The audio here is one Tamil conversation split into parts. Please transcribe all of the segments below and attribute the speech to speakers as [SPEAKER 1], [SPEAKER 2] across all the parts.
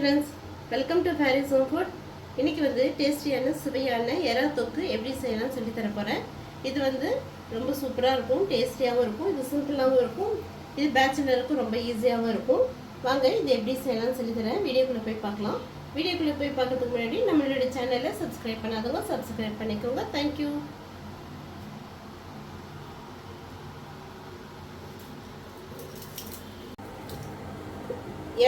[SPEAKER 1] Friends, welcome to Faris home food. இன்றைக்கி டேஸ்டியான சுவையான எறா தொக்கு எப்படி செய்யலாம்னு சொல்லி தர போகிறேன். இது ரொம்ப சூப்பராக இருக்கும், டேஸ்டியாகவும் இருக்கும், இது சிம்பிளாகவும் இருக்கும், இது பேச்சுலருக்கும் ரொம்ப ஈஸியாகவும் இருக்கும். வாங்க இது எப்படி செய்யலாம்னு சொல்லி தரேன். வீடியோக்குள்ளே போய் பார்க்கலாம். வீடியோக்குள்ளே போய் பார்க்கறதுக்கு முன்னாடி நம்மளோட சேனலை சப்ஸ்கிரைப் பண்ணாதவங்க சப்ஸ்கிரைப் பண்ணிக்கோங்க. தேங்க்யூ.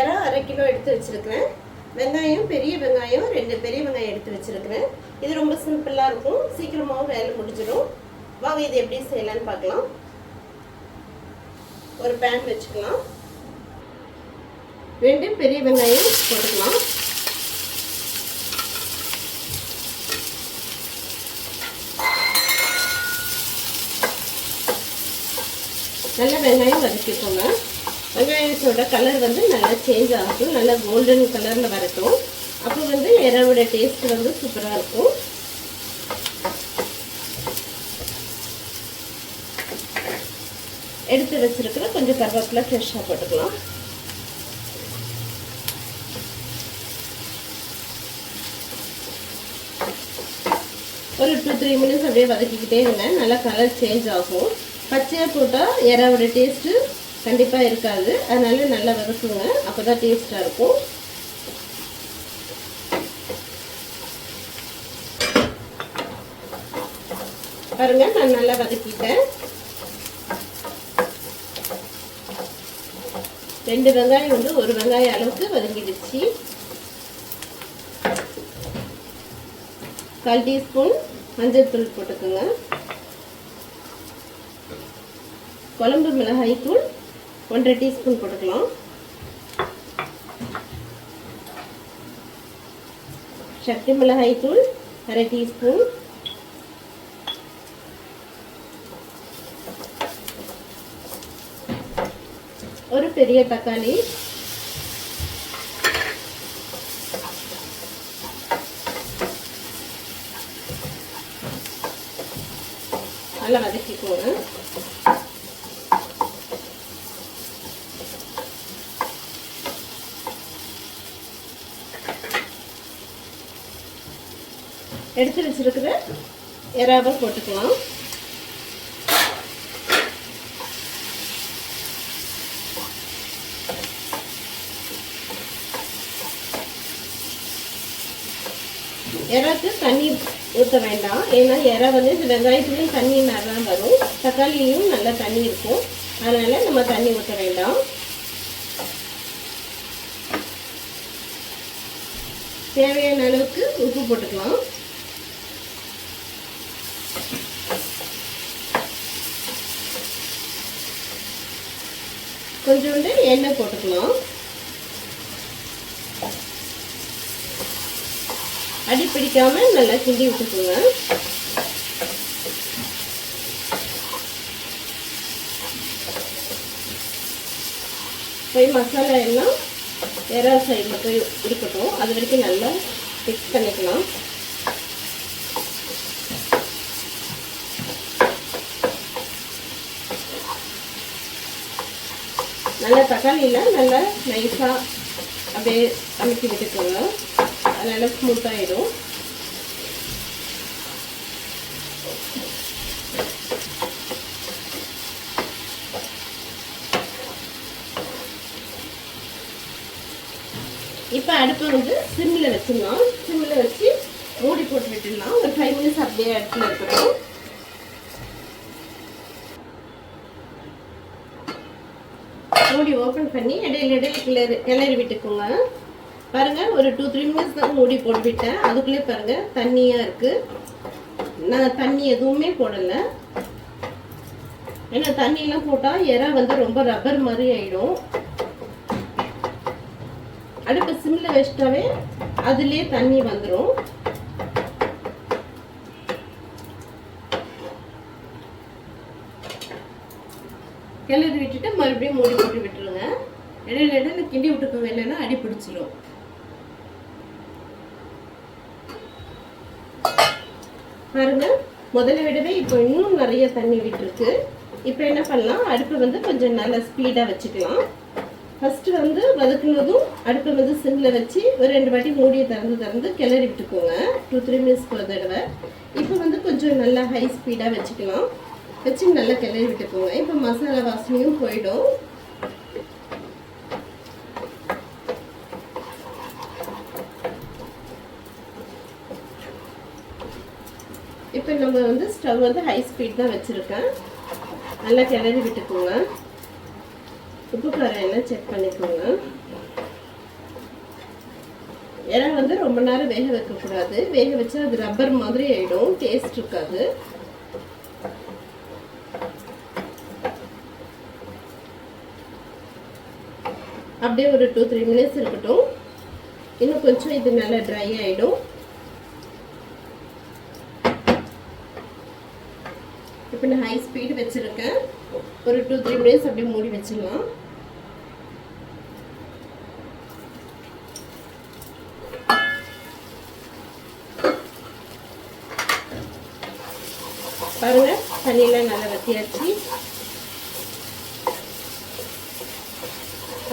[SPEAKER 1] எறா 1/2 கிலோ எடுத்து வச்சிருக்கிறேன். வெங்காயம், பெரிய வெங்காயம் 2 பெரிய வெங்காயம் எடுத்து வச்சிருக்கிறேன். இது ரொம்ப சிம்பிளாக இருக்கும், சீக்கிரமாகவும் வேலை முடிஞ்சிடும். வாங்க இது எப்படி செய்யலான்னு பார்க்கலாம். ஒரு பேன் வச்சுக்கலாம். 2 பெரிய வெங்காயம் போட்டுக்கலாம். நல்ல வெங்காயம் வதக்கிக்கோங்க. வெங்காயத்தோட கலர் நல்லா சேஞ்ச் ஆகும், நல்லா கோல்டன் கலரில் வரட்டும். அப்போ எறாவோட டேஸ்ட் சூப்பராக இருக்கும். எடுத்து வச்சிருக்கிற கொஞ்சம் கருவேப்பிலை ஃப்ரெஷ்ஷாக போட்டுக்கலாம். ஒரு 2-3 மினிட்ஸ் அப்படியே வதக்கிக்கிட்டே இருங்க. நல்லா கலர் சேஞ்ச் ஆகும். பச்சையாக போட்டால் எறாவோட டேஸ்ட்டு கண்டிப்பாக இருக்காது, அதனால நல்லா வதக்குங்க, அப்போ தான் டேஸ்ட்டாக இருக்கும். பாருங்க, நான் நல்லா வதக்கிட்டேன். 2 வெங்காயம் 1 வெங்காயம் அளவுக்கு வதங்கிடுச்சு. 1/4 டீஸ்பூன் மஞ்சள் தூள் போட்டுக்கோங்க. குழம்பு மிளகாய் தூள் 1/2 டீஸ்பூன் போட்டுக்கலாம். சக்தி மிளகாய் தூள் 1/2 டீஸ்பூன். ஒரு பெரிய தக்காளி, நல்லா வதக்கிக்கோங்க. எடுத்து வச்சிருக்கிற எறாவை போட்டுக்கலாம். எறாக்கு தண்ணி ஊற்ற வேண்டாம், ஏன்னா எறா இந்த வெங்காயத்துலேயும் தண்ணி நல்லா வரும், தக்காளியும் நல்லா தண்ணி இருக்கும், அதனால நம்ம தண்ணி ஊற்ற வேண்டாம். தேவையான அளவுக்கு உப்பு போட்டுக்கலாம். கொஞ்சோண்டு எண்ணெய் போட்டுக்கலாம். அடி பிடிக்காம நல்லா கிண்டி விட்டுக்குங்க. போய் மசாலா எல்லாம் எறா சைடில் போய் இருக்கட்டும், அது வரைக்கும் நல்லா மிக்ஸ் பண்ணிக்கலாம். நல்லா தக்காளியில் நல்லா நைஸாக அப்படியே அமைக்கி விட்டுக்கோங்க, அது நல்லா ஸ்மூத்தாகிடும். இப்போ அடுப்பை சிம்மில் வச்சிடலாம். சிம்மில் வச்சு மூடி போட்டு விட்டுடலாம். ஒரு 5 மினிட்ஸ் அப்படியே அடுப்பில் இருக்கட்டும். மூடி ஓப்பன் பண்ணி இடையில கிளறி விட்டுக்கோங்க. பாருங்கள், ஒரு 2-3 மினிட்ஸ் தான் மூடி போட்டு விட்டேன். அதுக்குள்ளே பாருங்கள் தண்ணியாக இருக்குது. நான் தண்ணி எதுவுமே போடலை, ஏன்னா தண்ணியெலாம் போட்டால் எறா ரொம்ப ரப்பர் மாதிரி ஆகிடும். அடுப்பு சிம்மில் வச்சிட்டாவே அதுலேயே தண்ணி வந்துடும். கிளறி விட்டுட்டு மறுபடியும் மூடி போட்டு விட்டுருங்க. இடையில கிண்டி விட்டுக்கோங்க, இல்லைன்னா அடி பிடிச்சிடும். பாருங்க, முதல்ல விடவே இப்போ இன்னும் நிறைய தண்ணி விட்டுருக்கு. இப்போ என்ன பண்ணலாம், அடுப்பு கொஞ்சம் நல்லா ஸ்பீடாக வச்சுக்கலாம். ஃபஸ்ட்டு வந்து வதக்குனதும் அடுப்பை வந்து சிம்மில் வச்சு ஒரு 2 வாட்டி மூடியை திறந்து கிளறி விட்டுக்கோங்க. 2-3 மினிட்ஸ்க்கு ஒரு தடவை. இப்போ வந்து கொஞ்சம் நல்லா ஹை ஸ்பீடாக வச்சுக்கலாம். வச்சு நல்லா கிளறி விட்டுக்கோங்க. இப்போ மசாலா வாசனையும் போயிடும். இப்போ நம்ம வந்து ஸ்டவ் வந்து ஹை ஸ்பீட் தான் வச்சுருக்கேன். நல்லா கிளறி விட்டுக்கோங்க. உப்பு காரம் எல்லாம் செக் பண்ணிக்கோங்க. ஏன்னா வந்து ரொம்ப நேரம் வேக வைக்கக்கூடாது. வேக வச்சா அது ரப்பர் மாதிரி ஆகிடும், டேஸ்ட் இருக்காது. அப்படியே ஒரு 2-3 மினிட்ஸ் இருக்கட்டும். இன்னும் கொஞ்சம் இது நல்லா ட்ரை ஆகிடும். இப்போ நான் ஹை ஸ்பீடு வச்சுருக்கேன். ஒரு 2-3 மினிட்ஸ் அப்படியே மூடி வச்சிடலாம். பாருங்க, தண்ணியெல்லாம் நல்லா வத்தியாச்சு.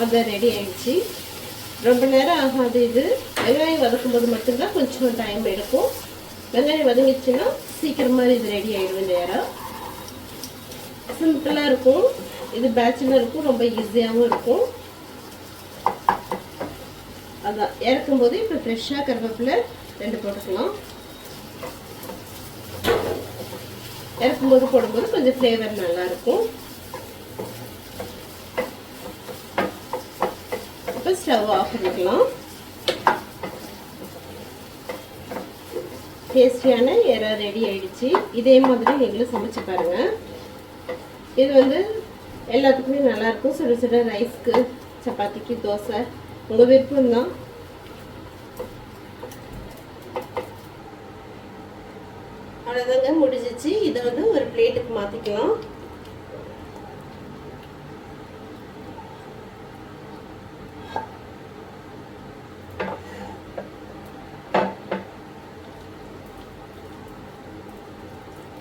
[SPEAKER 1] அதான் ரெடி ஆயிடுச்சு. ரொம்ப நேரம் ஆகாது. இது வெங்காயம் வதக்கும் போது மட்டும்தான் கொஞ்சம் டைம் எடுக்கும். வெங்காயம் வதங்கிடுச்சுன்னா சீக்கிரமாக இது ரெடி ஆகிடும். இந்த இறா சிம்பிளாக இருக்கும். இது பேச்சுலருக்கும் ரொம்ப ஈஸியாகவும் இருக்கும். அதான் இறக்கும்போது இப்போ ஃப்ரெஷ்ஷாக கருவேப்பிலை 2 போட்டுக்கலாம். இறக்கும்போது போடும்போது கொஞ்சம் ஃப்ளேவர் நல்லாயிருக்கும். இப்போ ஸ்டவ் ஆஃப் பண்ணிக்கலாம். டேஸ்டியான எறா ரெடி ஆயிடுச்சு. இதே மாதிரி நீங்களும் சமைச்சு பாருங்கள். இது வந்து எல்லாத்துக்குமே நல்லாயிருக்கும். சுட சுட ரைஸ்க்கு, சப்பாத்திக்கு, தோசை உங்கள் விருப்பம்தான். அவ்வளோதாங்க, முடிஞ்சிச்சு. இதை வந்து ஒரு பிளேட்டுக்கு மாற்றிக்கலாம்.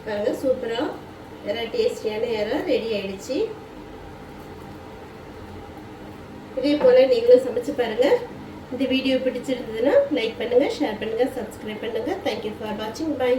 [SPEAKER 1] பாருங்க, சூப்பராக எறா டேஸ்டியான எறா ரெடி ஆயிடுச்சு. இதே போல் நீங்களும் சமைச்சு பாருங்கள். இந்த வீடியோ பிடிச்சிருந்ததுன்னா லைக் பண்ணுங்கள், ஷேர் பண்ணுங்கள், சப்ஸ்கிரைப் பண்ணுங்கள். தேங்க்யூ ஃபார் வாட்சிங். பை.